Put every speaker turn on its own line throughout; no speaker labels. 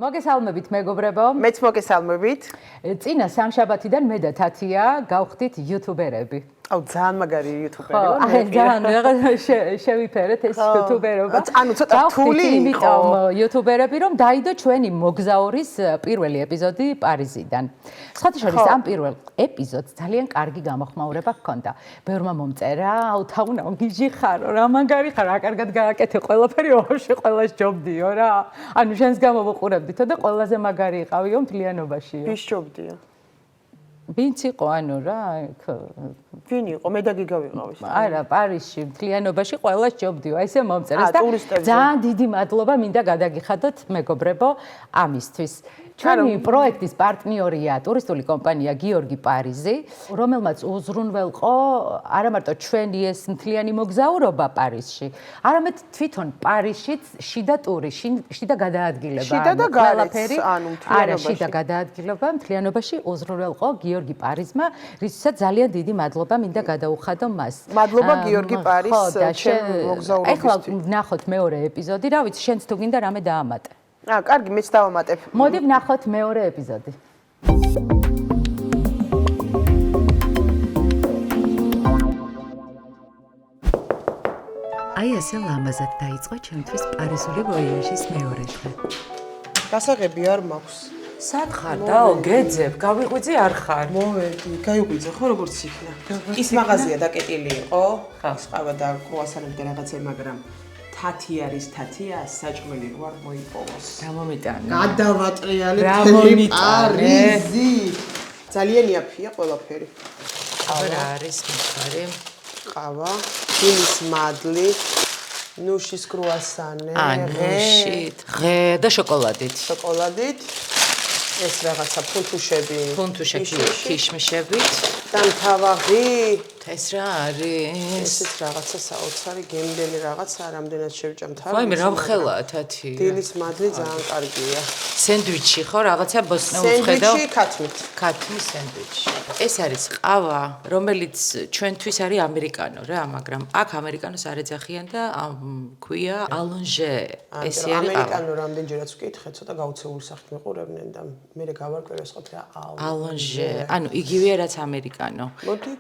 მოგესალმებით მეგობრებო.
მეც მოგესალმებით.
წინა სამშაბათიდან მე და თათია გავხდით იუთუბერები.
აუ ძალიან მაგარი იუთუბერი
ვარ. აი ძალიან შევიფერეთ ეს იუთუბერობა.
ანუ ცოტა რთული იყო.
იმიტომ იუთუბერები რომ დაიდო ჩვენი მოგზაურის პირველი ეპიზოდი პარიზიდან. სხვათა შორის ამ პირველ ეპიზოდს ძალიან კარგი გამოხმაურება ჰქონდა. ბევრმა მომწერა, აუ თაუნაო გიჟი ხარო, რა მაგარი ხარ, რა კარგად გააკეთე ყველაფერი, ვაფშე ყველას ჯობდიო რა. ანუ შენს გამო ვუყურებდითო და ყველაზე მაგარი იყავიო მთლიანობაშიო.
ვის ჯობდია?
ვინც იყო ანუ რა
ვინ იყო? მე და გიგა ვიყავი.
არა, პარიზში მთლიანობაში ყველას ჯობდიო. აი ესე მომწერეს და ძალიან დიდი მადლობა მინდა გადაგიხადოთ მეგობრებო ამისთვის. ჩვენი პროექტის პარტნიორია ტურისტული კომპანია გიორგი პარიზი, რომელმაც უზრუნველყო არა მარტო ჩვენი ეს მთლიანი მოგზაურობა პარიზში, არამედ თვითონ პარიზშიც შიდა ტური, შიდა გადაადგილება.
შიდა და გარეთ, ანუ მთლიანობაში.
არა, შიდა გადაადგილება მთლიანობაში უზრუნველყო გიორგი პარიზმა, რისთვისაც ძალიან დიდი მადლობა მინდა გადაუხადო მას.
მადლობა გიორგი პარიზს ჩემ მოგზაურობისთვის.
ეხლა ვნახოთ მეორე ეპიზოდი, რა ვიცი, შენც თუ გინდა რამე დაამატე.
კარგი, მეც დავამატებ.
მოდი ვნახოთ მეორე ეპიზოდი. აი ესე ლამაზად დაიწყო ჩემთვის პარიზული ვოიაჟის მეორე დღე.
გასაღები არ მაქვს.
სად ხარ დაო, გეძებ, გავიღვიძე არ ხარ.
მოვედი, გაიღვიძე ხო როგორც იქნა. ის მაღაზია დაკეტილი იყო. ის ყავა და კრუასანები და რაღაცები, მაგრამ თათი არის თათია, საჭმელი რო არ მოიპოვოს.
გამომიტანე.
გადავატრიალე მთელი პარიზი. ძალიან იაფია ყველაფერი.
ყავა არის მიხარი.
ყავა, დინის მადლი, ნუშის კრუასანე,
ღე და შოკოლადით.
შოკოლადით. ეს რაღაცა ფუნთუშები,
ქიშმიშებით.
დამთავაღი.
ეს რა არის?
ესეც რაღაცა საოცარი გემდელი რაღაცა, რამდენად შევჭამ თავი.
ვაიმე, რა მხელაა თათი?
დილის მადლი ძალიან კარგია.
სენდვიჩი ხო, რაღაცა ბოსტნეულს ხედავ?
სენდვიჩი ქათმით.
ქათმის სენდვიჩი. ეს არის ყავა, რომელიც ჩვენთვის არის ამერიკანო რა, მაგრამ აქ ამერიკანოს არ ეძახიან და ქვია ალონჟე. ეს არის
ამერიკანო რამდენჯერაც ვკითხე, ცოტა გაუცეულ სახით მიყურებდნენ და მე გავარკვევეს ხო რა
ალონჟე. ანუ იგივეა რაც ამერიკანო.
მოდი,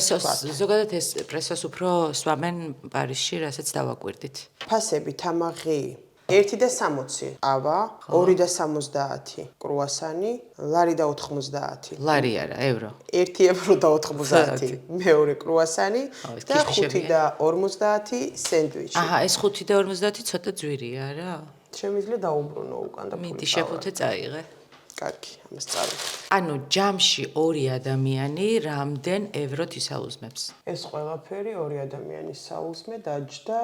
ზოგადად ესპრესოს უფრო სვამენ პარიზში, რასაც დავაკვირდით.
ფასები თამაღი 1.60 ყავა, 2.70 კრუასანი, ლარი და 90.
ლარი არა, ევრო.
1.90 მეორე კრუასანი და 5.50 სენდვიჩი.
აჰა, ეს 5.50 ცოტა ძვირია რა.
შემიძლია დაუბრუნო უკან და ფული.
მიდი შეფუთე წაიღე.
კარგი, ამას წავიდე.
ანუ ჯამში 2 ადამიანი რამდენ ევროთ ისაუზმებს?
ეს ყველაფერი 2 ადამიანის საუზმე დაჯდა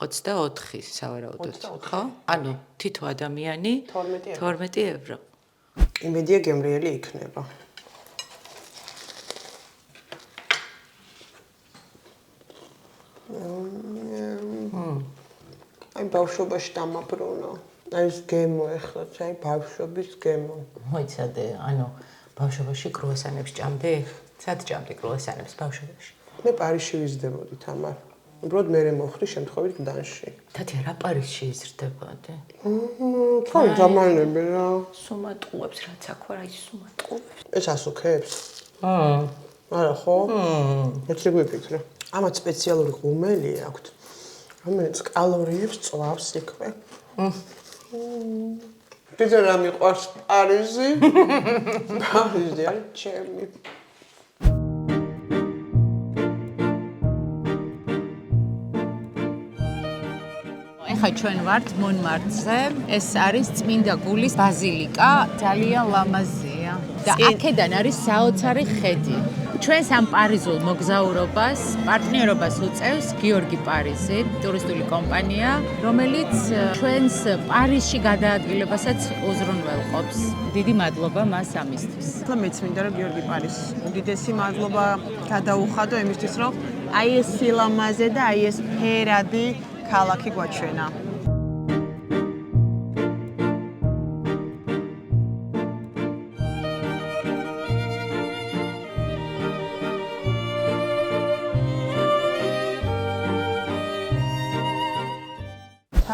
24 სავარაუდოდ, ხო? ანუ თითო ადამიანი 12 ევრო.
იმედია გემრიელი იქნება. აი ბავშვობაში დამაბრუნა. აი ეს გემო ეხლა, აი ბავშვობის გემო.
მოიცადე, ანუ ბავშვობაში კრუასანებს ჭამდი? სად ჭამდი კრუასანებს ბავშვობაში?
მე პარიზში ვიზრდებოდი თამარ. უბრალოდ მე მოხდი შემთხვევით გდანში.
თათია რა პარიზში იზრდებოდი?
ხო, დამანები რა.
სუმატყუებს რაც აქ ვარ, აი სუმატყუებს.
ეს ასუქებს? არა ხო? ეცი გვიფიქრე. ამათ სპეციალური ღუმელი აქვთ. რომელიც კალორიებს წვავს იქვე. კიდე რა მიყვარს პარიზი? პარიზი არის ჩემი.
ეხლა ჩვენ ვართ მონმარტზე. ეს არის წმინდა გულის ბაზილიკა, ძალიან ლამაზია. და აქედან არის საოცარი ხედი. ჩვენს ამ პარიზულ მოგზაურობას პარტნიორობას უწევს გიორგი პარიზი, ტურისტული კომპანია, რომელიც ჩვენს პარიზში გადაადგილებასაც უზრუნველყოფს. დიდი მადლობა მას ამისთვის.
ახლა მეც მინდა რომ გიორგი პარიზს უდიდესი მადლობა გადაუხადო იმისთვის, რომ აი ეს სილამაზე და აი ეს ფერადი ქალაქი გვაჩვენა.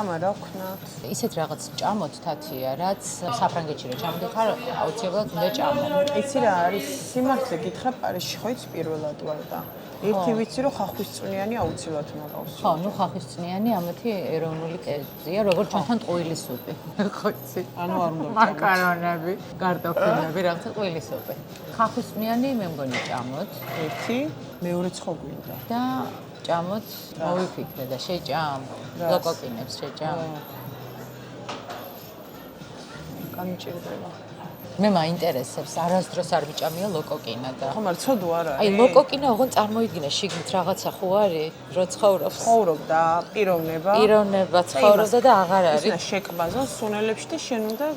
თამა რა ვქნათ?
ისეთ რაღაც ჭამოთ თათია, რაც საფრანგეთში რა ჭამდიხარ, აუცილებლად უნდა ჭამო.
იცი რა არის? სიმართლე გითხრა პარიზში ხო იცი პირველად ვარ და ერთი ვიცი რომ ხახვისწვნიანი აუცილებლად მოგავს.
ხო, ნუ ხახვისწვნიანი ამათი ეროვნული კერძია, როგორც ჩვენთან ტყუილი სუპი. ხო იცი?
ანუ არ უნდა
მაკარონები, კარტოფილები, რაღაცა ტყუილი სუპი. ხახვისწვნიანი მე მგონი ჭამოთ.
ერთი, მეორეც ხო გვინდა.
და ჭამოთ, მოვიფიქრე და შეჭამ, ლოკოკინებს შეჭამ.
გამიჭირდება.
მე მაინტერესებს, არასდროს არ ვიჭამია ლოკოკინა და
ხო, მაგრამ ცოდო არ არის.
აი ლოკოკინა ოღონ წარმოიდგინე შიგნით რაღაცა ხო არის, რო ცხოვრობს.
ცხოვრობდა პიროვნება.
პიროვნება ცხოვრობდა და აღარ არის.
ისნა შეკბაზა სუნელებში და შენ უნდა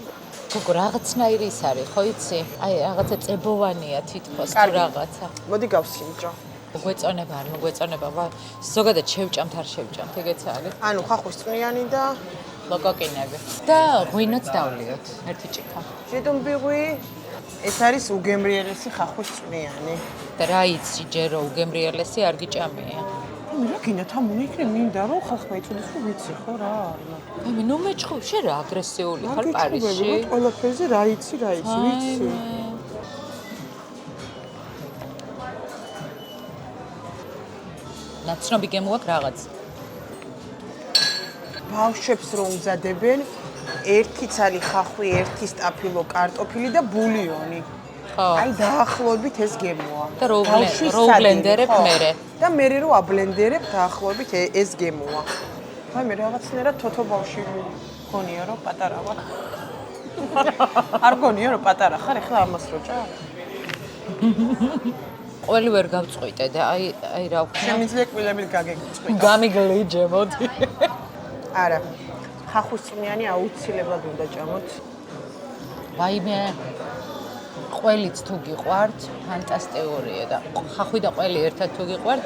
გოგო რაღაცნაირი ის არის, ხო იცი? აი რაღაცა წებოვანია თითქოს თუ რაღაცა.
მოდი გავსინჯო.
გვეწონება არ მოგვეწონება, ზოგადად შევჭამთ არ შევჭამთ, ეგეც არის.
ანუ ხახვისწვნიანი და
ლოკოკინები. და ღვინოც დავლიოთ, ერთი ჭიქა.
ჟედომბიღვი ეს არის უგემრიელესი ხახვისწვნიანი.
და რა იცი, ჯერო უგემრიელესი არ გიჭამია.
მე რა გინდა თამუნ იქნე მინდა რომ ხალხმა იცოდეს რომ ვიცი ხო რა არის.
აი ნუ მეჭხუ, შენ რა აგრესიული ხარ პარიზში?
ყველაფერზე რა იცი, ვიცი.
ნაცნობი გემოაქვს რაღაც.
ბავშვებს რომ უზადებენ ერთი ცალი ხახვი, ერთი სტაფილო კარტოფილი და ბულიონი.
ხო.
აი დაახლოებით ეს გემოა.
და რო ბლენდერებ მერე.
და მერე რო აბლენდერებ დაახლოებით ეს გემოა. აი მე რაღაცნაირად თოთო ბავშვი გონია რომ პატარა ვარ. არ გონია რომ პატარა ხარ, ეხლა ამას რო ჭა?
ყველი ვერ გავწყვიტე და აი რა ვქნა.
შემიძლია კვილებით გაგეწყვიტო.
გამიგლიჯე მოდი.
არა. ხახვისწვნიანი აუცილებლად უნდა ჭამოთ.
ვაიმე ყველიც თუ გიყვართ, ფანტასტიკურია და ხახვი და ყველი ერთად თუ გიყვართ,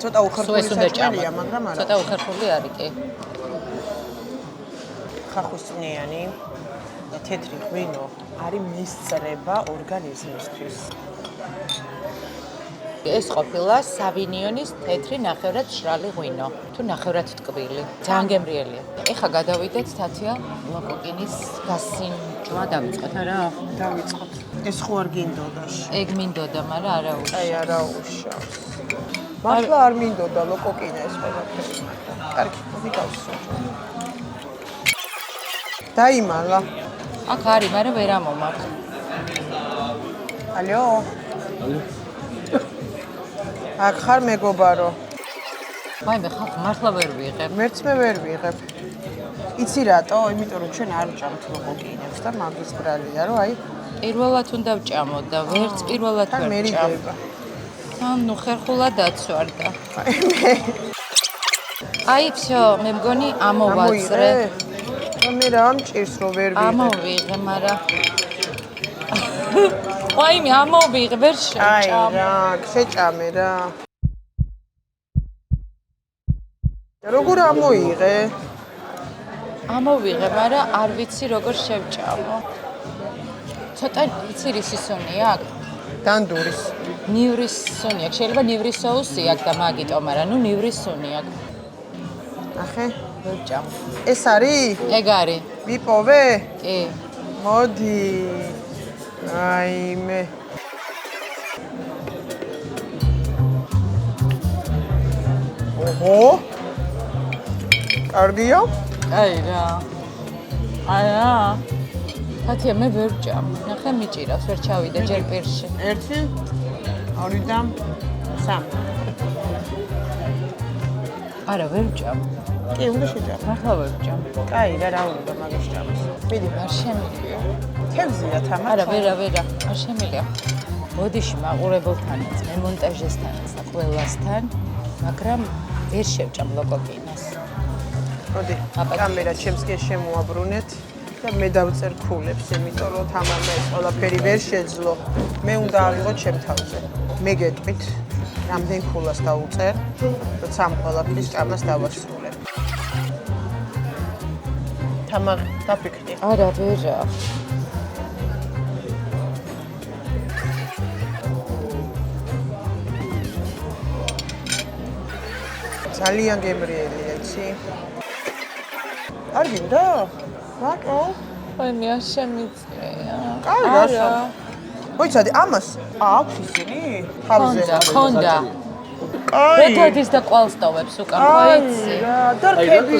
ცოტა უხერხული საჭმელია, მაგრამ არა.
ცოტა უხერხული არის კი.
ხახვისწვნიანი და თეთრი ღვინო არის მისწრება ორგანიზმისთვის.
ეს ყოფილა სავინიონის თეთრი ნახევრად შრალი ღვინო, თუ ნახევრად ტკბილი. ძალიან გემრიელია. ეხა გადავიდეთ თათია ლოკოკინის გასინჯვა დავიწყოთ არა?
დავიწყოთ. ეს ხო არ გინდოდა?
ეგ მინდოდა, მაგრამ არა უშავს.
აი არა უშავს. მართლა არ მინდოდა ლოკოკინა ეს ყველაფერი. კარგი, მოდი გავსინჯო. დაიმალა.
აქ არის, მაგრამ ვერ ამომაქვს.
ალო. აქ ხარ მეგობარო.
ვაიმე ხალხ მართლა ვერ ვიღებ.
მეც მე ვერ ვიღებ. იცი რატო? იმიტომ რომ ჩვენ არ ვჭამთ ლოკოკინებს და მაგის ბრალია რომ აი
პირველად უნდა ვჭამო და ვერც პირველად ვერ ვჭამ.
მერიდება.
ნუ ხერხულად დაცვარ და.
მე
აი всё, მე მგონი ამოვაწრე.
მე რა მჭირს რომ ვერ ვიღებ.
ამოვიღე, მაგრამ ვაიმე ამოვიღე, ვერ შევჭამ.
აი რა, შეჭამე რა. როგორ ამოიღე?
ამოვიღე, მაგრამ არ ვიცი როგორ შევჭამო. ცოტა იცი რის ისონი აქვს?
დანდურის.
ნივრის სუნი აქვს. შეიძლება ნივრის соуსი აქვს და მაგიტო, მაგრამ ნუ ნივრის სუნი აქვს.
ახე,
ვერ ვჭამ.
ეს არის?
ეგ არის.
ვიპოვე?
კი.
მოდი. აი მე. ოჰო. კარგია?
აი რა. აი რა. თათია მე ვერ ვჭამ. ნახე მიჭირავს, ვერ ჩავიდე ჯერ პირში.
1 2 და 3.
არა, ვერ ვჭამ.
კი, უნდა შეჭამ.
მართლა ვერ ვჭამ.
კაი, რა უნდა მაგას ჭამს. მიდი,
არ შემიძლია.
თევზია თამა.
არა, ვერა, არ შემიძლია. ბოდიში მაყურებელთანაც, მე მონტაჟესთანაც და ყველასთან, მაგრამ ვერ შევჭამ ლოკოკინას.
მოდი, კამერა ჩემს კი შემოაბრუნეთ და მე დავწერ ქულებს, იმიტომ რომ თამამმა ეს ყველაფერი ვერ შეძლო. მე უნდა ავიღო ჩემ თავზე. მე გეტყვით, რამდენ ქულას დავუწერ, როცა ამ ყველაფრის ჭამას დავასრულებ. თამა დაფიქრდი.
არა, ვერა.
ძალიან გემრიელია, იცი? კარგი და? მარტო?
ვენია შემიწია.
კარგი გასა. მოიცადე ამას აქვს ისინი? თავზე.
ქონდა.
კაი.
მეთოდის და კვალსტოვებს უკან მოიცი.
და რქები.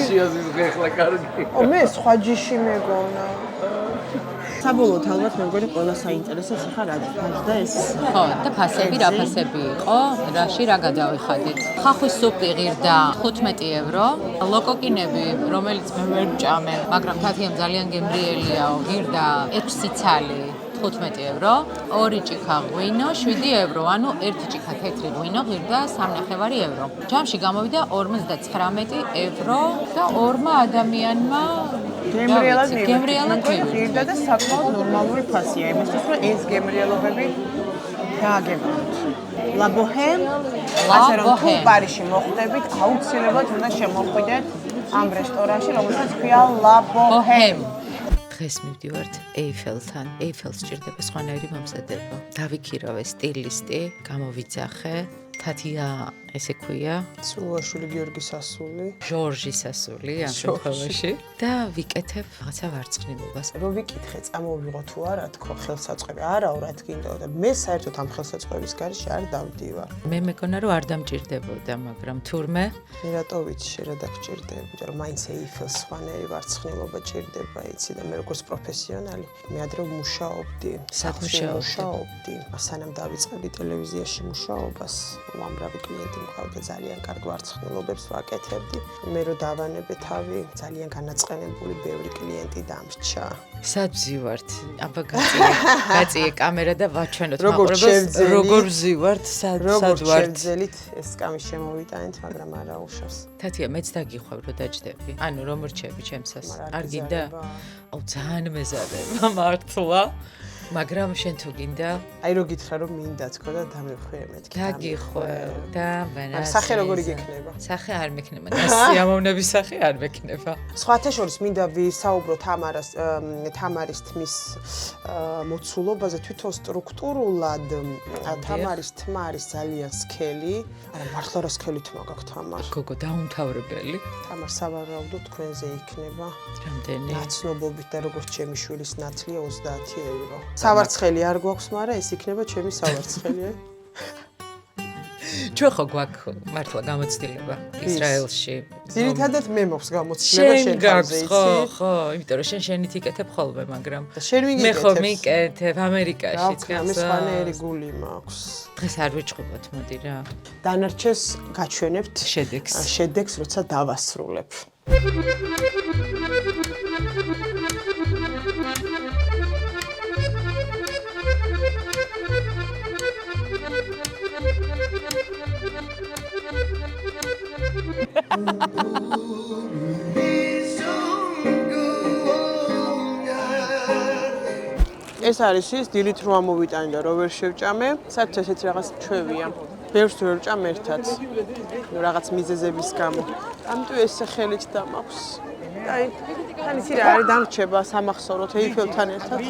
ხეხლა კარგი.
მე სხვა ჯიში მეგონა. საბოლოოდ ალბათ მე მგონი ყველა საინტერესოს ახლა რა და ეს.
ხო, და ფასები რა ფასები იყო? რაში რა გადავიხადით? ხახვის სუპი ღირდა 15 евро. ლოკოკინები, რომელიც მე ვერ ვჭამე, მაგრამ თათიამ ძალიან გემრიელიაო, ღირდა 6 ცალი. 15 евро, 2 ჭიქა ღვინო 7 евро, ანუ 1 ჭიქა თეთრი ღვინო ღირდა 3.5 евро. ჯამში გამოვიდა 59 евро და ორმა ადამიანმა
გემრიელად
გემრიელად
ღირდა და საკმაოდ ნორმალური ფასია. იმისთვის რომ ეს გემრიელობები დააგებინოთ. La Bohème, ასე რომ თუ პარიზში მოხვდებით, აუცილებლად უნდა შემოხვიდეთ ამ რესტორანში, რომელსაც ქვია La Bohème.
დღეს მივდივართ ეიფელთან. ეიფელს სჭირდება სხვანაირი მომზადება. დავიქირავე სტილისტი, გამოვიძახე. თათია ესე ქვია,
სულაშვილი გიორგი სასული,
ჟორჟი სასული ამ შემთხვევაში და ვიკეთებ რაღაცა ვარცხნილობას.
რომ ვიკითხე, წამოვიღო თუ არა თქო ხელსაწყები. არა, რა თქინდა და მე საერთოდ ამ ხელსაწყების გარეშე არ დავდივარ.
მე მეკონა რომ არ დამჭირდებოდა, მაგრამ თურმე
მე რატო ვიცი რა დაგჭირდებოდა, რომ მაინც ეიფელს სხვანაირი ვარცხნილობა ჭირდება, იცი და მე როგორც პროფესიონალი, მე ადრე მუშაობდი, მუშაობდი. სანამ დავიწყებდი ტელევიზიაში მუშაობას, უამრავი კლიენტი მყავდა ძალიან კარგ ვარცხნილობებს ვაკეთებდი. მე რო დავანებე თავი, ძალიან განაწყენებული ბევრი კლიენტი დამრჩა.
სად ვზივართ? აბა გაწიე კამერა და ვაჩვენოთ მაყურებელს როგორ ვზივართ, სად ვართ?
შევძელით ეს სკამი შემოვიტანეთ, მაგრამ არა უშავს.
თათია, მეც დაგიხვევ რომ დაჯდები. ანუ რომ რჩები ჩემსას. არ გინდა? აუ ძალიან მეზარება მართლა. მაგრამ შენ თუ გინდა?
აი რო გითხრა რომ მინდა თქო და დამეხვიე მეთქი.
დაგიხვევ და ვენას.
სახე როგორი გექნება?
სახე არ მექნება. და სიამოვნების სახე არ მექნება.
სხვათა შორის მინდა ვისაუბრო თამარის თმის მოცულობაზე თვითონ სტრუქტურულად თამარის თმა არის ძალიან სქელი. არა მართლა რა სქელი თმა გაქვს თამარ.
გოგო დაუმთავრებელი.
თამარ სავარაუდოდ თქვენზე იქნება.
რამდენი?
ნაცნობობით და როგორც ჩემი შვილის ნათლია 30 евро. სავარცხელი არ გვაქვს, მაგრამ ეს იქნება ჩემი სავარცხელი.
ჩვენ ხო გვაქვს მართლა გამოცდილება ისრაელში.
ძირითადად მე მაქვს გამოცდილება შენ თავზე, იცი?
ხო, იმიტომ რომ შენ შენით იკეთებ ხოლმე, მაგრამ
შენ ვინ
მე ხო
იკეთებს?
მიკეთებ ამერიკაშიც
რა, მე სხვანაირი გული მაქვს.
დღეს არ ვიჭყობოთ, მოდი რა.
დანარჩეს გაჩვენებთ შედეგს, როცა დავასრულებ. ეს არის ის დილით რომ ამოვიტანი და რო ვერ შევჭამე, საერთოდ ესეთი რაღაც ჩვევია. ბევრს ვერ ვჭამ ერთად. რაღაც მიზეზების გამო. ამიტომ ესე ხელით დამაქვს. და აი, თან ისი რა არის დამრჩება სამახსოვროთ ეიფელთან ერთად.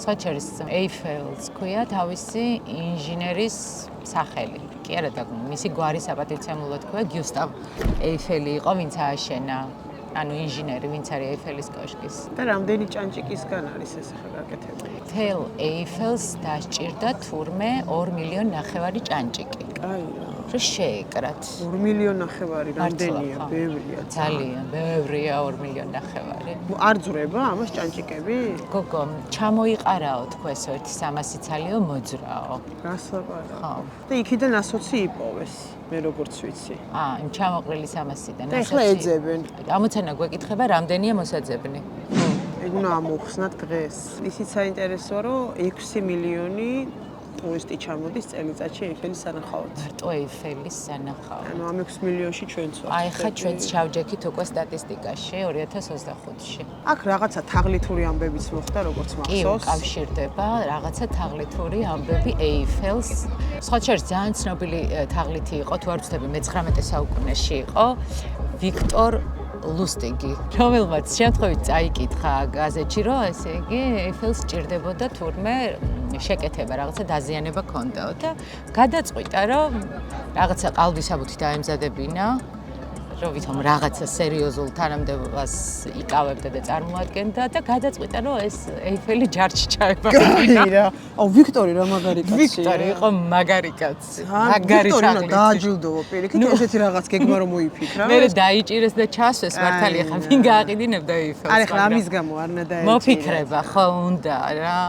საჩერის ეიფელს ქვია თავისი ინჟინერის სახელი. კი არა და მისი გვარი საპატივცემულოდ ქვია გიუსტავ ეიფელი იყო, ვინც ააშენა. ანუ ინჟინერი, ვინც არის ეიფელის კოშკის.
და რამდენი ჭანჭიკისგან არის ეს ახლა გაკეთებული?
თელ ეიფელს დასჭირდა თურმე 2 მილიონი ნახევარი ჭანჭიკი.
აი რა.
რო შეეკრათ.
2 მილიონი ნახევარი რამდენია? ბევრია.
ძალიან ბევრია 2 მილიონი ნახევარი.
არ ძრება ამას ჭანჭიკები?
გოგო, ჩამოიყარაო თქოს 1-300 ცალიო მოძრაო.
გასაყარა.
ხო.
და იქიდან 120 იპოვეს. მე როგორც ვიცი.
იმ ჩამოყრილი 300-დან.
და ეხლა ეძებენ.
ამოცანა გვეკითხება, რამდენია მოსაძებნი?
ეგ უნდა ამოხსნათ დღეს. ისიც საინტერესოა, რომ 6 მილიონი ტურისტი ჩამოდის წელიწადში ეიფელის სანახავად.
მარტო ეიფელის სანახავად.
ანუ ამ 6 მილიონში ჩვენც ვართ.
აი ხა ჩვენც ჩავჯექით უკვე სტატისტიკაში 2025-ში.
აქ რაღაცა თაღლითური ამბებიც მოხდა როგორც
კი,
მახსოვს.
უკავშირდება რაღაცა თაღლითური ამბები ეიფელს. სხვა შორის ძალიან ცნობილი თაღლითი იყო, თუ არ ვცდები, მე-19 საუკუნეში იყო ვიქტორ ლუსტიგი, რომელმაც შემთხვევით წაიკითხა გაზეთში, რომ ესე იგი ეიფელს ჭირდებოდა თურმე შეკეთება, რაღაცა დაზიანება ქონდაო და გადაწყვიტა, რომ რაღაცა ყალბისაბუთი დაემზადებინა, რომ ვითომ რაღაცა სერიოზულ თანამდებობას იკავებდა და წარმოადგენდა და გადაწყვიტა, რომ ეს ეიფელი ჯარში ჩაებაგინა.
კაი რა. აუ ვიქტორი რა მაგარი კაცია.
ვიქტორი იყო მაგარი კაცი.
მაგარი თაღლითი. დააჯილდოვა პირიქით, ესეთი რაღაც გეგმა რომ მოიფიქრა.
მე დაიჭირეს და ჩასვეს მართალია ხა ვინ გააყიდინებდა ეიფელს.
არა ხა ამის გამო არ უნდა დაეჭირა.
მოფიქრება ხო უნდა რა.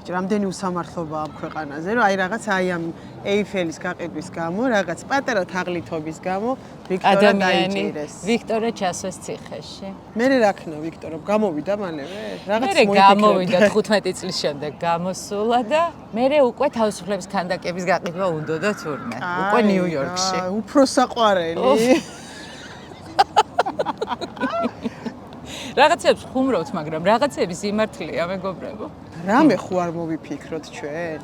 რამდენი უსამართლობა ამ ქვეყანაზე, რომ აი რაღაც აი ამ ეიფელის გაყიდვის გამო, რაღაც პატარა თაღლითობის გამო ვიქტორა დაიჭირეს.
ვიქტორა ჩასვეს ციხეში.
მე რა ქნა ვიქტორა, გამოვიდა მალევე? რაღაც
მე გამოვიდა 15 წლის შემდეგ გამოსულა და მე უკვე თავისუფლების ქანდაკების გაყიდვა უნდოდა თურმე. უკვე ნიუ-იორკში.
უფრო საყვარელი.
რაღაცებს ხუმრობთ, მაგრამ რაღაცები სიმართლეა, მეგობრებო.
რამე ხო არ მოვიფიქროთ ჩვენ?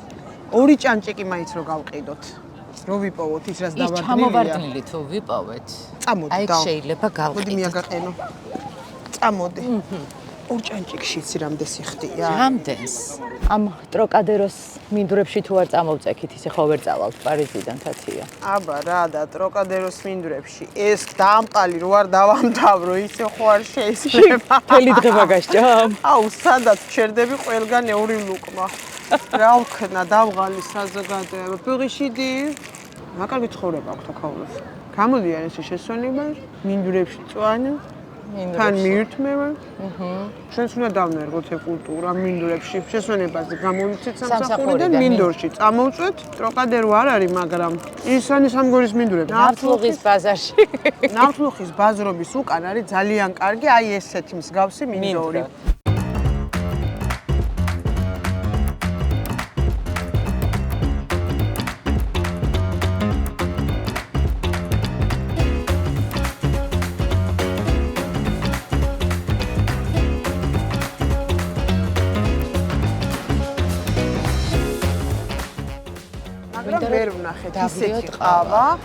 ორი ჭანჭიკი მაინც რო გავყიდოთ. რო ვიპოვოთ ის რაც დავარდნილია.
ის ჩამოვარდნილი თუ ვიპოვეთ.
წამოდი
აი შეიძლება გავყიდოთ.
მოდი მიაგაყენო. წამოდი. ორ ჭანჭიკში იცი რამდენი სიხდია?
რამდენს? ამ ტროკადეროს მინდვრებში თუ არ წამოვწექით, ისე ხო ვერ წავალთ პარიზიდან თათია.
აბა რა და ტროკადეროს მინდვრებში ეს დაამყალი რო არ დავამთავრო, ისე ხო არ შეიძლება.
მთელი დღე მაგასჭამ.
აუ, სადაც ჩერდები ყველგან ეური ლუკმა. რა ვქნა, დავღალი საზოგადოება. ბუღიშიდი. მაგარი ცხოვრება აქვს თქაულოს. გამოდიან ესე შესვენება, მინდვრებში წვანა. თან მიირთმევა. ჩვენც უნდა დავნერგოთ ეს კულტურა მინდვრებში. შესვენებაზე გამოვიცეთ სამსახურიდან მინდორში. წამოვწვეთ, ტროკადერო არ არის, მაგრამ ისანი სამგორის მინდვრები.
ნავთლუღის ბაზარში.
ნავთლუღის ბაზრობის უკან არის ძალიან კარგი, აი ესეთი მსგავსი მინდორი. ვერ ვნახეთ ისეთი ყავა.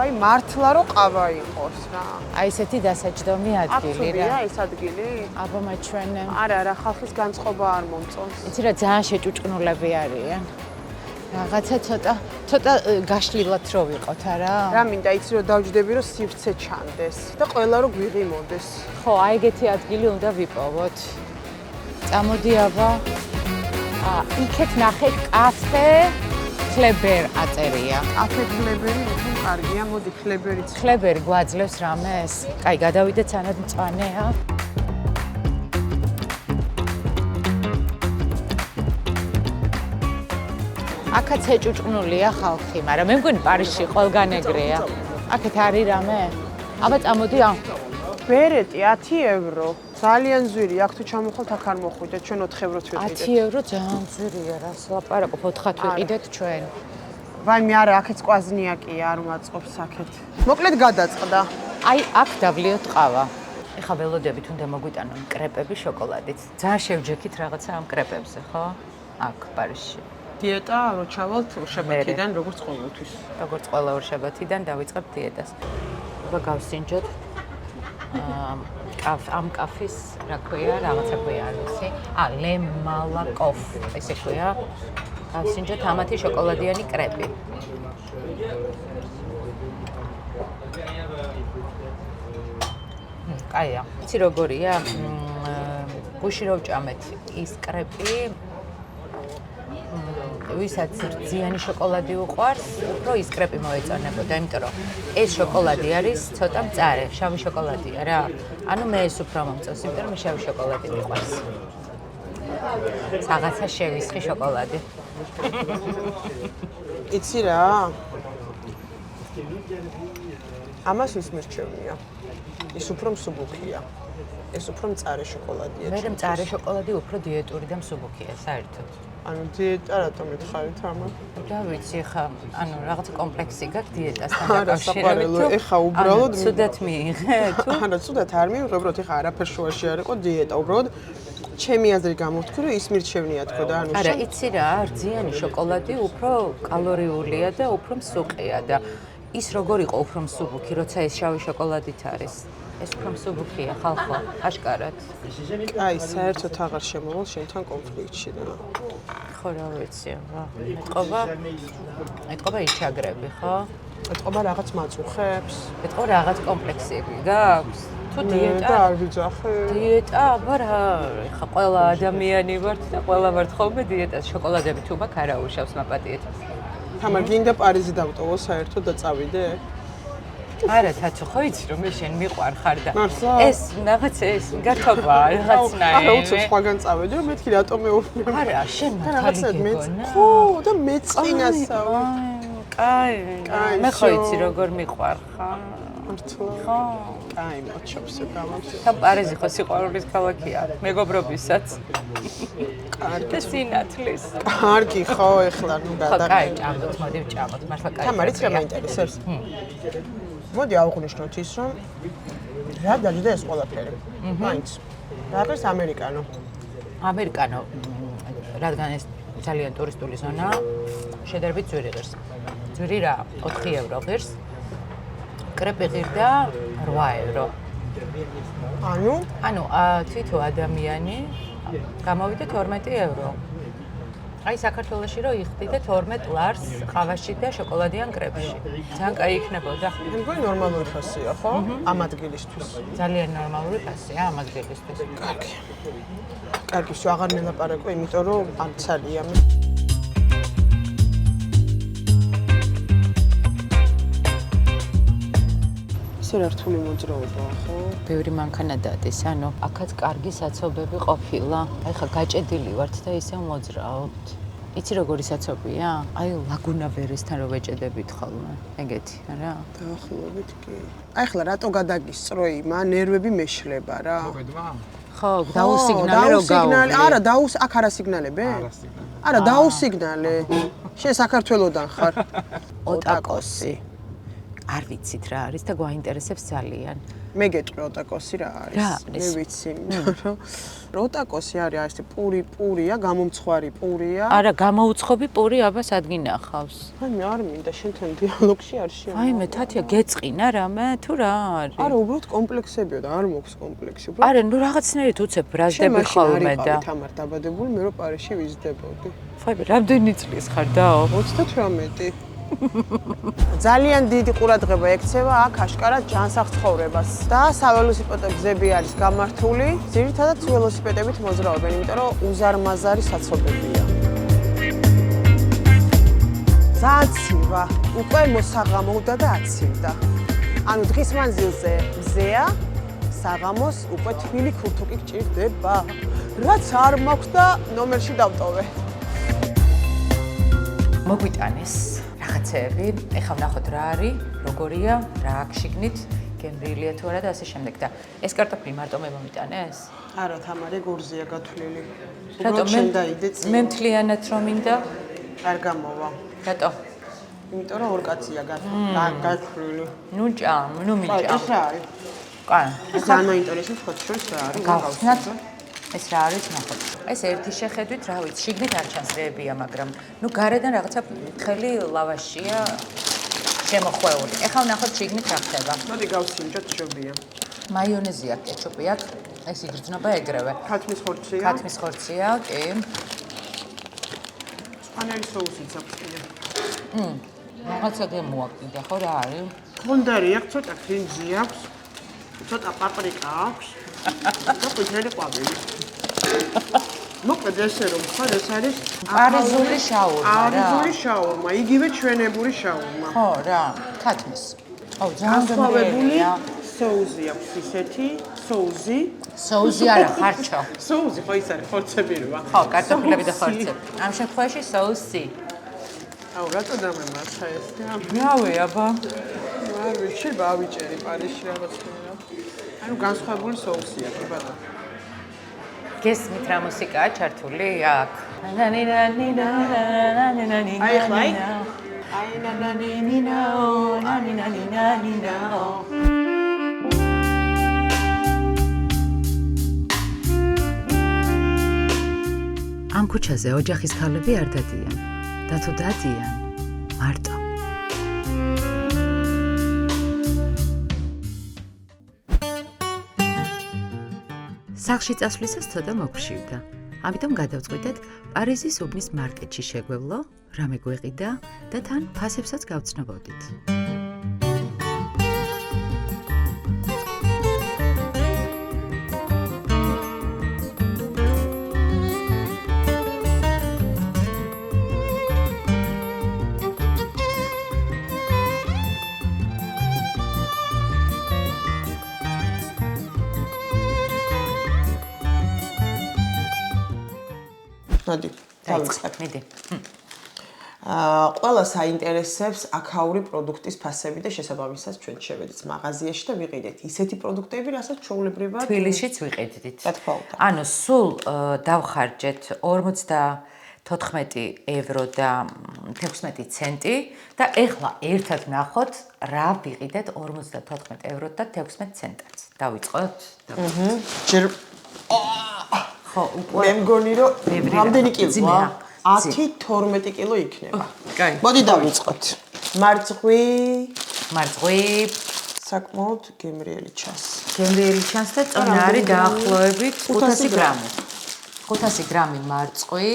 აი მართლა რომ ყავა იყოს რა.
აი ესეთი დასაჯდომი ადგილი რა.
აბსოლუტია ეს ადგილი?
აბა მაჩვენ.
არა, ხალხის განწყობა არ მომწონს.
იცი რა ძალიან შეჭუჭკნულები არიან. რაღაცა ცოტა გაშლილად რო ვიყოთ არა?
რა მინდა იცი რომ დავჯდები რომ სივრცე ჩანდეს და ყველა რომ გვიღიმოდეს.
ხო, აი ეგეთი ადგილი უნდა ვიპოვოთ. წამოდი აბა. იქეთ ნახე კაფე ქლებერ აწერია.
კაფე ქლებერი უფრო კარგია, მოდი ქლებერიც.
ქლებერი გვაძლევს რამეს? კაი, გადავიდეთ სანამ მწვანეა. აქაც ეჭუჭკნულია ხალხი, მაგრამ მე მგონი პარიზში ყველგან ეგრეა. აქეთ არის რამე? აბა წამოდი ამ.
ბერეტი 10 ევრო. ძალიან ძვირი, აქ თუ ჩამოხვალთ აქ არ მოხვიდეთ, ჩვენ 4 ევროც ვიყიდეთ.
10 ევრო ძალიან ძვირია, რას ლაპარაკობ, 4-ად ვიყიდეთ ჩვენ.
ვაი მე არა, აქეთ კვაზნიაკია, არ მაწყობს აქეთ. მოკლედ გადაწყდა.
აი, აქ დავლიოთ ყავა. ეხა ველოდებით უნდა მოგვიტანონ კრეპები შოკოლადით. ძალიან შევჯექით რაღაცა ამ კრეპებზე, ხო? აქ პარიზში.
დიეტა რო ჩავალთ ორშაბათიდან, როგორც ყოველთვის.
როგორც ყველა ორშაბათიდან დავიწყებ დიეტას. აბა გავსინჯოთ. ამ კაფის რა ქვია, რაღაცა ქვია არ ვიცი. ლე მალაკოფ, ესე ქვია. გავსინჯოთ ამათი შოკოლადიანი კრეპი. კაია. იცი როგორია? გუში რო ვჭამეთ ის კრეპი ვისაც რძიანი შოკოლადი უყვარს, უფრო ის კრეპი მოეწონებოდა, იმიტომ რომ ეს შოკოლადი არის ცოტა მწარე, შავი შოკოლადია რა. ანუ მე ეს უფრო მომწონს, იმიტომ რომ შავი შოკოლადი მიყვარს. რაღაცა შევისხი შოკოლადი.
იცი რა? ამას ის მირჩევნია. ის უფრო მსუბუქია. ეს უფრო მწარე შოკოლადია.
მე მწარე შოკოლადი უფრო დიეტური და მსუბუქია, საერთოდ.
ანუ დიეტა რატომ ეხარით ამა?
და ვიცი ხა, ანუ რაღაცა კომპლექსი გაქვს დიეტასთან
არა,
დაკავშირებით.
საყარელო, ეხა უბრალოდ
ცუდად მიიღე თუ?
არა, ცუდად არ მიიღე, უბრალოდ ეხა არაფერ შუაში არ იყო დიეტა, უბრალოდ ჩემი აზრი გამოვთქვი, რომ ის მირჩევნია თქო და ანუ
არა, იცი რა, რძიანი შოკოლადი უფრო კალორიულია და უფრო მსუყია და ის როგორ იყო უფრო მსუბუქი, როცა ეს შავი შოკოლადით არის. ეს უფრო მსუბუქია ხალხო, აშკარად.
აი, საერთოდ აღარ შემოვალ შენთან კონფლიქტში და
ხო რა ვიცი, რა. ეთყობა იჩაგრები, ხო?
ეთყობა რაღაც მაწუხებს.
ეთყობა რაღაც კომპლექსები გაქვს. თუ დიეტა
და არ ვიძახე.
დიეტა, აბა რა, ხა ყველა ადამიანი ვართ და ყველა ვართ ხოლმე დიეტას. შოკოლადები თუ მაქვს არა უშავს მაპატიეთ.
თამარ გინდა პარიზი დავტოვო საერთოდ და წავიდე?
არა, თაცო, ხო იცი რომ მე შენ მიყვარ ხარ და
მართლა?
ეს რაღაცა ეს გართობაა რაღაცნაირი.
არა, უცებ სხვაგან წავედი, რომ მეთქი რატომ მეუბნები.
არა, შენ
რაღაცად მე ხო და მეწინასავე.
კაი, მე ხო იცი როგორ მიყვარ ხარ.
მართლა?
ხო.
კაი, მოჩვენე გამომწე.
და პარიზი ხო სიყვარულის ქალაქია, მეგობრობისაც.
კარგი.
და სინათლის.
კარგი ხო, ეხლა ნუ
ხო, კაი,
გადაგე.
ჭამოთ, მოდი ვჭამოთ, მართლა კაი.
თამარიც რა მაინტერესებს? მოდი ავღნიშნოთ ის, რომ რა დაჯდა ეს ყველაფერი. მაინც. რაღაც ამერიკანო.
ამერიკანო, რადგან ეს ძალიან ტურისტული ზონაა, შედარებით ძვირი ღირს. ძვირი რა, 4 ევრო ღირს. კრეპი ღირდა 8 ევრო. ანუ თვითო ადამიანი გამოვიდა 12 ევრო. აი საქართველოში რო იხდიდე 12 ლარს ყავაში და შოკოლადიან კრეპში. ძალიან კაი იქნებოდა.
მე მგონი ნორმალური ფასია, ხო? ამ ადგილისთვის.
ძალიან ნორმალური ფასია ამ ადგილისთვის.
კარგი. კარგი, შო აღარ ნელაპარაკო, იმიტომ რომ ამცალია. ისე რთული მოძრაობაა, ხო?
ბევრი მანქანა დადის, ანუ აქაც კარგი საცობები ყოფილა. აი ხა გაჭედილი ვართ და ისე მოძრაობთ. იცი როგორი საცობია? აი ლაგუნა ვერესთან რო ვეჭედებით ხოლმე. ეგეთი, რა?
დაახლოებით კი. აი ხლა რატო გადაგისწრო იმა, ნერვები მეშლება რა.
ხო, დაუსიგნალე რო გავუვლი.
არა, აქ არა სიგნალებე? არა, დაუსიგნალე. შენ საქართველოდან ხარ.
ოტაკოსი. არ ვიცით რა არის და გვაინტერესებს ძალიან.
მე გეტყვი ოტაკოსი რა არის?
რა არის?
მე ვიცი, რომ ოტაკოსი არის ეს პურია, გამომცხვარი პურია.
არა, გამოუცხობი პური აბა სად გინახავს?
აი მე არ მინდა შენთან დიალოგში არ შევა.
აი მე თათია გეწყინა რამე თუ რა არის?
არა, უბრალოდ კომპლექსებია და არ მოქვს კომპლექსი.
არა, ნუ რაღაცნაირად უცებ ბრაზდები ხოლმე და
თამარ დაბადებული, მე რო პარიზში ვიზრდებოდი.
ფაიბე, რამდენი წლის ხარ დაო?
38. ძალიან დიდი ყურადღება ექცევა აქ აშკარად ჯანსაღ ცხოვრებას და საველოსიპედო გზები არის გამართული. ძირითადად ველოსიპედებით მოძრაობენ, იმიტომ რომ უზარმაზარი საცობებია. ძალიან ცივა, უკვე მოსაღამოვდა და აცივდა. ანუ დღის მანძილზე მზეა, საღამოს უკვე თბილი ქურთუკი გჭირდება. რაც არ მაქვს და ნომერში დავტოვე.
მოგვიტანეს რაღაცეები, ეხლა ვნახოთ რა არის, როგორია, რა აქვს შიგნით, გემრიელია თუ არა და ასე შემდეგ და ეს კარტოფილი მარტო მე მომიტანეს?
არა, თამარე გორზეა გათვლილი.
რატო
შენ დაიდე წინ.
მე მთლიანად რომ მინდა?
არ გამოვა.
რატო?
იმიტომ რომ ორ კაცია გათვლილი.
ნუ ჭამ, ნუ მიჭამ.
ეს რა არის?
კაი.
ეს ძალიან მაინტერესებს ხოთ შორს რა არის?
გავხსნათ. ეს რა არის ნახოთ. ეს ერთი შეხედვით, რა ვიცი, შიგნით არ ჩანს რეებია, მაგრამ ნუ გარედან რაღაცა თხელი ლავაშია შემოხვეული. ეხლა ვნახოთ შიგნით რა ხდება.
მოდი გავსინჯოთ შობია.
მაიონეზი აქვს, კეჩუპი აქვს, ეს იგრძნობა ეგრევე.
ქათმის ხორცია.
ქათმის ხორცია, კი.
სპანელი соусიც აქვს კიდე.
რაღაცა გემოაკლდა, ხო რა არის?
კონდარი აქვს, ცოტა ბრინჯი აქვს, ცოტა პაპრიკა აქვს. და ყვითელი ყვავილი. მოკლედ ესე რომ ხარ, ეს არის
პარიზული შაურმა რა.
პარიზული შაურმა, იგივე ჩვენებური შაურმა.
ხო რა, ქათმის. ო, ძალიან
გასხვავებული
გემრიელია.
соуზი აქვს ისეთი, соуზი.
соуზი არა, ხარჩო.
соуზი ხო ის არის ხორცები როა.
ხო, კარტოფილები და ხორცები. ამ შემთხვევაში соуსი.
აუ, რატო დამემართა ეს?
რავი, აბა.
არ ვიცი, ავიჭერი პარიზში რაღაც ხდება. ანუ განსხვავებული соуსია, კი ბატონო.
გესმით რა მუსიკაა ჩართული აქ?
აი ხლა აი
ამ ქუჩაზე ოჯახის ქალები არ დადიან და თუ დადიან მარტო სახლში წასვლისას ცოტა მოგშივდა. ამიტომ გადავწყვიტეთ პარიზის უბნის მარკეტში შეგვევლო, რამე გვეყიდა და თან ფასებსაც გავცნობოდით.
მოდი, დავიწყებ.
მიდი.
ყველა საინტერესებს აქაური პროდუქტის ფასები და შესაბამისად ჩვენ შევედით მაღაზიაში და ვიყიდეთ ისეთი პროდუქტები, რასაც ჩვეულებრივად
თბილისშიც ვიყიდით.
რა თქმა უნდა.
ანუ სულ დავხარჯეთ 54 ევრო და 16 ცენტი და ეხლა ერთად ნახოთ რა ვიყიდეთ 54 ევრო და 16 ცენტად. დავიწყოთ?
ჯერ
ხო, უკვე
მე მგონი რომ რამდენი კილოა? 10
ძიმეა.
12 კილო იქნება.
კაი.
მოდი დავიწყოთ. მარწყვი
მარწყვი
საკმაოდ გემრიელი ჩანს.
გემრიელი ჩანს და წონა არის დაახლოებით 500 გრამი. 500 გრამი მარწყვი,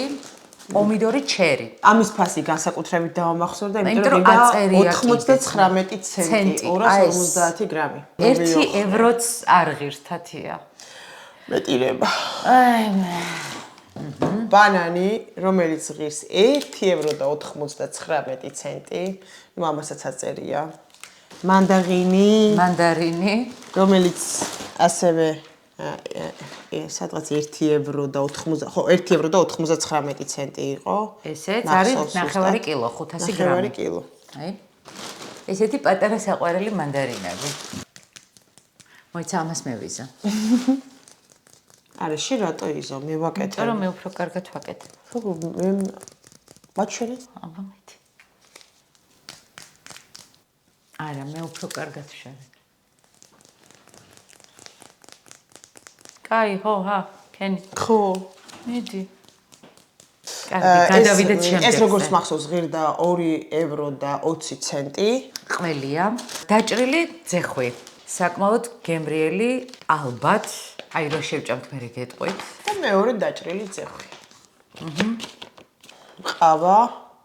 პომიდორი ჩერი.
ამის ფასი განსაკუთრებით დავამახსოვრდა,
იმიტომ რომ
რომ
აწერია
99 ცენტი, 250 გრამი.
1 ევროც არ ღირს თათია.
მეტირება.
აი მე.
ბანანი, რომელიც ღირს 1 ევრო და 99 ცენტი, ну ამასაც აწერია. მანდარინი, რომელიც ასევე სადღაც 1 ევრო და 80, ხო, 1 ევრო და 99 ცენტი იყო.
ესეც არის 9 კილო, 500 გრამი.
9 კილო.
აი. ესეთი პატარა საყვარელი მანდარინები. მოიცა ამას მევიზა.
არა, შენ რატო იზო? მე ვაკეთებ.
იმიტომ რომ მე უფრო კარგად ვაკეთებ.
ხო, მე მაჩვენე?
აბა მეტი. არა, მე უფრო კარგად შევედი. კაი, ჰა, კენი.
ხო.
მიდი. კარგი, გადავიდეთ შემდეგზე.
ეს როგორც მახსოვს, ღირდა 2 ევრო და 20 ცენტი.
ყველია. დაჭრილი ძეხვი. საკმაოდ გემრიელი, ალბათ. აი რო შევჭამთ მე გეტყვით.
და მეორე დაჭრილი ძეხვი. ყავა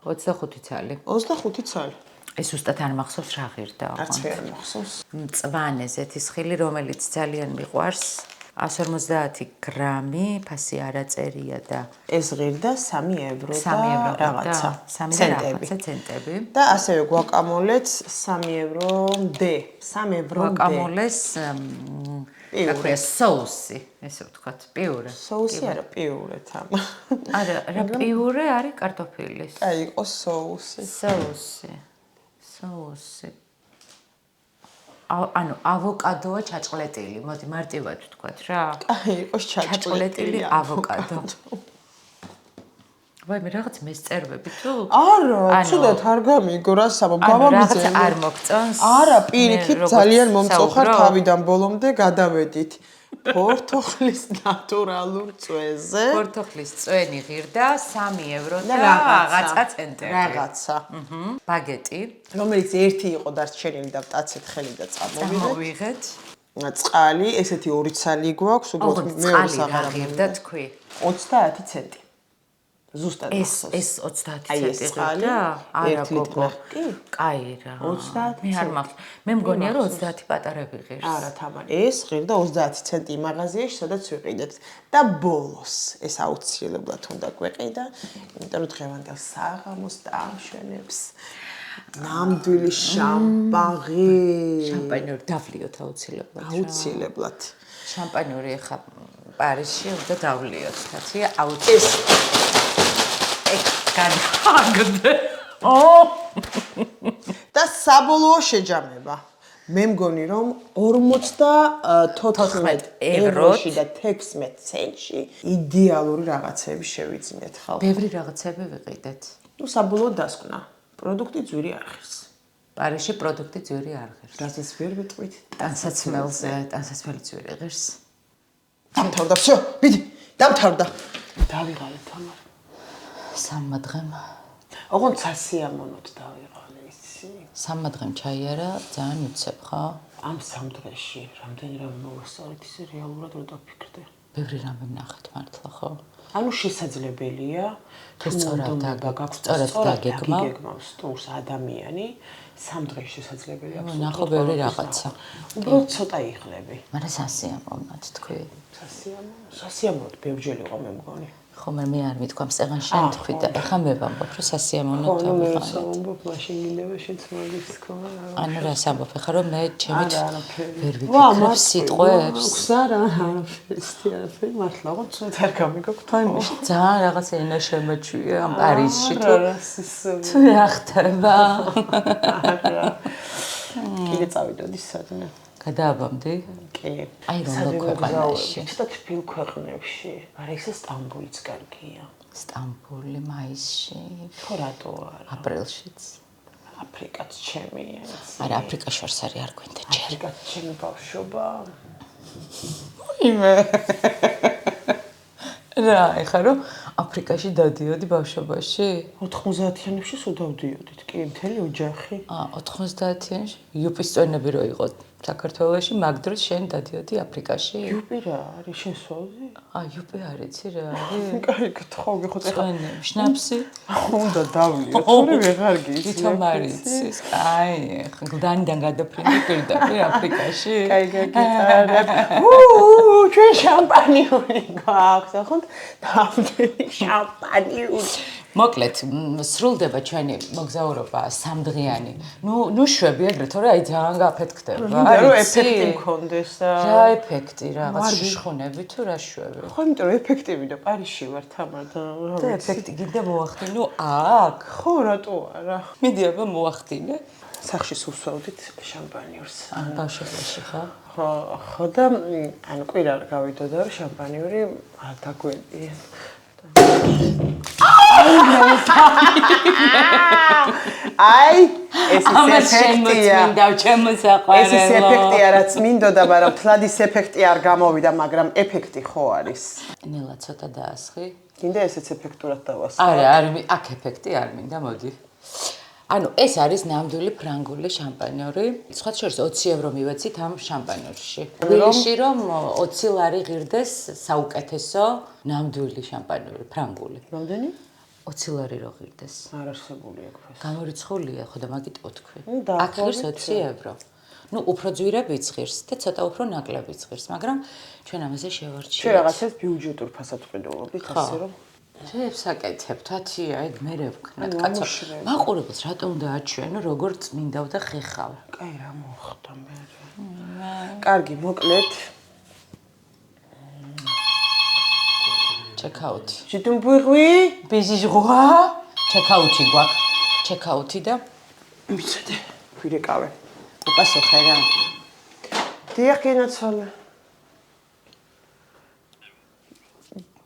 25 ცალი.
25 ცალი.
ეს უბრალოდ არ მახსოვს რა ღირდა.
არც ვერ მახსოვს.
მწვანე ზეთისხილი, რომელიც ძალიან მიყვარს. 150 გრამი, ფასი არ აწერია და
ეს ღირდა 3 ევრო და
3 ევრო
რაღაცა.
3 ცენტები.
და ასევე გვაკამოლეც 3 ევრომდე. 3 ევრომდე.
გვაკამოლეს აკრია соуსი, ესე ვთქვათ, პიურე.
соуსი არა, პიურე თამ.
არა, რა პიურე არის კარტოფილის.
აი, იყო соуსი.
соуსი. ანუ ავოკადოა ჩაჭყლეტილი, მოდი მარტივად ვთქვათ რა.
აი, იყო
ჩაჭყლეტილი ავოკადო. ვაი, მე რაღაც მესწერვები თუ?
არა, ცუდად არ გამიგო რა საბა, გავამიზე.
რაღაც არ მოგწონს.
არა, პირიქით ძალიან მომწოხარ თავიდან ბოლომდე გადავედით. პორტოხლის ნატურალურ წვეზე.
პორტოხლის წვენი ღირდა 3 ევრო და რაღაცა ცენტები.
რაღაცა.
ბაგეტი,
რომელიც ერთი იყო დარჩენილი და ვტაცეთ ხელი და
წამოვიღეთ.
წყალი, ესეთი 2 ცალი გვაქვს, უბრალოდ მეორე საღარა
ღირდა თქვი.
30 ცენტი. ზუსტად
ეს 30 ცენტი ღირდა? არა გოგო. კაი რა.
30
მე არ მახსოვს. მე მგონია რომ 30 პატარები ღირს.
არა თამარ, ეს ღირდა 30 ცენტი მაღაზიაში, სადაც ვიყიდეთ. და ბოლოს ეს აუცილებლად უნდა გვეყიდა, იმიტომ რომ დღევანდელ საღამოს დაამშვენებს ნამდვილი შამპანი.
შამპანიური დავლიოთ აუცილებლად.
აუცილებლად.
შამპანიური ხა პარიზში უნდა დავლიოთ, კაცია, აუცილებლად. განაგდე.
და საბოლოო შეჯამება. მე მგონი რომ 54 ევროში და 16 ცენტში იდეალური რაღაცები შევიძინეთ ხალხ.
ბევრი რაღაცები ვიყიდეთ.
ნუ საბოლოოდ დასკვნა. პროდუქტი ძვირი არ ღირს.
პარიზში პროდუქტი ძვირი არ ღირს.
რასაც ვერ ვიტყვით.
ტანსაცმელი ძვირი ღირს.
დამთავრდა, всё, მიდი, დამთავრდა. დავიღალე თამარ.
სამმა დღემ.
ოღონდ სასიამოვნოდ დავიღალე ისი.
სამმა დღემ ჩაიარა, ძალიან უცებ, ხო?
ამ სამ დღეში რამდენი რამე მოვასწავლეთ, ისე რეალურად ვერ დაფიქრდე.
ბევრი რამე ვნახეთ მართლა, ხო?
ანუ შესაძლებელია თუ
სწორად
დაგეგმავს სტურს ადამიანი, სამ დღეში შესაძლებელია აქვს.
ნახო ბევრი რაღაცა.
უბრალოდ ცოტა იღლები.
მაგრამ სასიამოვნოდ თქვი.
სასიამოვნოდ ბევრჯერ იყო მე მგონი.
ხომ მე არ მithქვა მწეღან შენ თქვი და ეხა მე ვამბობ რომ სასიამოვნოდ
ხო, მე ვამბობ მაშინ გინდება შენც მაგის თქმა.
ანუ რას ამბობ ეხა რომ მე ჩემით ვერ ვიფიქრებ სიტყვებს.
არა, არაფერი, მართლა ხო ცოტა არ გამიგაქვს.
თაიმში ძალიან რაღაცა ენა შემოჩვია ამ პარიზში თუ რა ხდება.
კიდე წავიდოდი სადმე.
გადააბამდი?
კი.
აი რომ ქვეყანაში.
ცოტა თბილ ქვეყნებში, არა ისე სტამბოლიც კარგია.
სტამბოლი მაისში.
ხო რატო არა?
აპრილშიც.
აფრიკაც ჩემია.
არა, აფრიკაში ვარ სარი არ გვინდა ჯერ.
აფრიკაც ჩემი ბავშვობა.
იმე. რა, ეხლა რომ აფრიკაში დადიოდი ბავშვობაში?
90-იანებში სულ დავდიოდით, კი, მთელი ოჯახი.
90-იანში იუპის წვენები რო იყო საქართველოში, მაგ დროს შენ დადიოდი აფრიკაში?
იუპი რა არის, შენ სვავდი?
იუპი არ იცი რა არის?
კაი, გთხოვი ხო ეხლა.
წვენები, შნაფსი?
უნდა დავლიო, თორე ვეღარ გიცი.
თვითონ არ იცის. აი, გლდანიდან გადაფრინდი პირდაპირ აფრიკაში.
კაი, გაგიტარებ. ჩვენ შამპანიური გვაქვს, ახლა დავდივი შამპანიური.
მოკლედ, სრულდება ჩვენი მოგზაურობა სამდღიანი. ნუ შვები ეგრე, თორე აი ძალიან გაფეთქდება.
მინდა რომ ეფექტი მქონდეს.
რა ეფექტი, რაღაც შხუნები თუ რა შვები?
ხო, იმიტომ რომ ეფექტივი და პარიზში ვარ თამარ და
და ეფექტი გინდა მოახდინო აქ?
ხო, რატო არა?
მიდი აბა მოახდინე.
სახში სუსვავდით შამპანიურს.
ბავშვობაში ხო?
ხო და ანუ კვირა გავიდოდა რომ შამპანიური დაგვენია. აი, ეს ეფექტია. ეს ეფექტია, რაც მინდოდა, მაგრამ თლად ის ეფექტი არ გამოვიდა, მაგრამ ეფექტი ხო არის.
ნელა ცოტა დაასხი.
გინდა ესეც ეფექტურად დავასხო.
არა, აქ ეფექტი არ მინდა, მოდი. ანუ ეს არის ნამდვილი ფრანგული შამპანიორი. სხვა შორის 20 ევრო მივეცით ამ შამპანიორში. თბილისში რომ 20 ლარი ღირდეს საუკეთესო ნამდვილი შამპანიორი, ფრანგული.
რამდენი?
20 ლარი რო ღირდეს.
არ არსებული აქვს.
გამორიცხულია, ხო და მაგიტო თქვი. აქ ღირს 20 ევრო. ნუ უფრო ძვირებიც ღირს და ცოტა უფრო ნაკლებიც ღირს, მაგრამ ჩვენ ამაზე შევარჩიეთ.
ჩვენ რაღაცას ბიუჯეტურ ფასად ვყიდულობდით, ასე რომ
ძებს აკეთებთ, ათია, ეგ მერე ვქნათ, კაცო. მაყურებელს რატო უნდა აჩვენო, როგორ წმინდავ და ხეხავ?
კაი, რა მოხდა მე? კარგი, მოკლედ.
ჩეკაუთი.
Je t'embrouille?
Baiser roi? ჩეკაუთი გვაქვს. ჩეკაუთი და
მიცადე. ვირეკავე.
უპასო ხერა.
Dire qu'il est seul.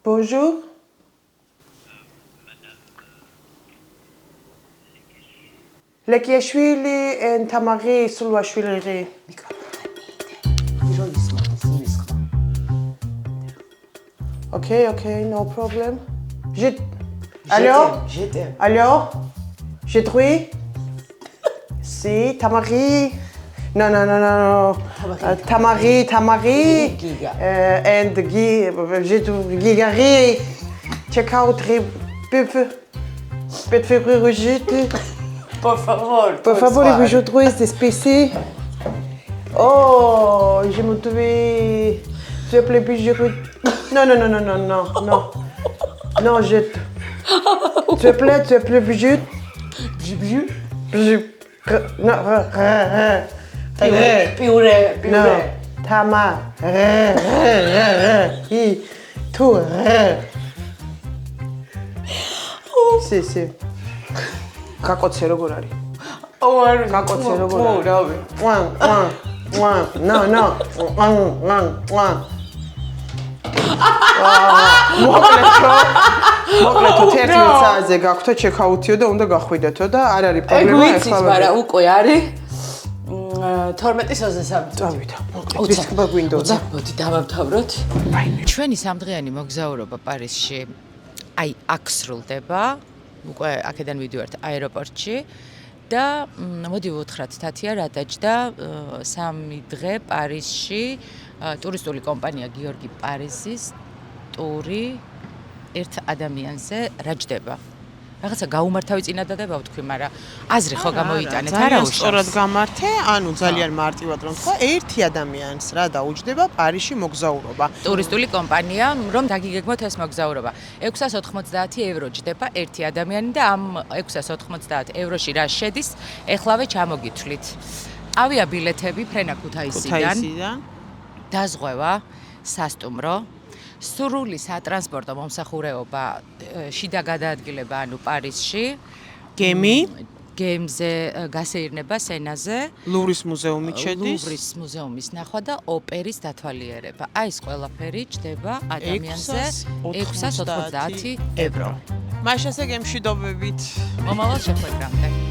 Bonjour. Lekiashvili and Tamari Sulwashvili. Okay, no problem. Allô? Allô? J'ai trouvé? Si, Tamari. Non. Tamari.
Giga.
And j'ai trouvé Gigari. Check out peut faire rejeter. Por favor, je trouve ces spécies. Oh, je me trouve. S'il te plaît, puis je. Non. Non, je. S'il te plaît, puis je. Non.
Purée.
Non. Tama. Tout. Si. Какоце როგორ არის? კაკოცე როგორ რავი. No. მოკლედო 11 საათზე გაქვთო ჩეკაუთიო და უნდა გახვიდეთო და არ არის პრობლემა
ეხლა. ეგ ვიცი, მაგრამ უკვე არის 12:23.
წავიდა. მოკლედ ვისკბა გვინდოზე.
მოდი დავამთავროთ.
ჩვენი სამდღიანი მოგზაურობა პარიზში აი აქ სრულდება. უკვე აქედან ვიდივართ აეროპორტში და მოდი ვუთხრათ თათია რა დაჯდა 3 დღე პარიზში ტურისტული კომპანია გიორგი პარიზის ტური ერთ ადამიანზე რა ჯდება. რაღაცა გაუმართავი წინადადება ვთქვი, მაგრამ აზრი ხო გამოიტანეთ, არა უშავს.
სწორად გამართე, ანუ ძალიან მარტივად რომ თქვა, ერთი ადამიანს რა დაუჯდება პარიზში მოგზაურობა.
ტურისტული კომპანია, რომ დაგიგეგმოთ ეს მოგზაურობა. 690 евро ჯდება ერთი ადამიანი და ამ 690 ევროში რა შედის, ეხლავე ჩამოგითვლით. ავიაბილეთები ფრენა ქუთაისიდან, დაზღვევა, სასტუმრო, სრული სატრანსპორტო მომსახურეობა, შიდა გადაადგილება, ანუ პარიზში, გემზე გასეირნება სენაზე,
ლუვრის მუზეუმი შედის,
ლუვრის მუზეუმის ნახვა და ოპერის დათვალიერება. აი ეს ყველაფერი ჯდება ადამიანზე 690 евро.
მაშასე გემშვიდობებით.
მომავალ შეხვედრამდე.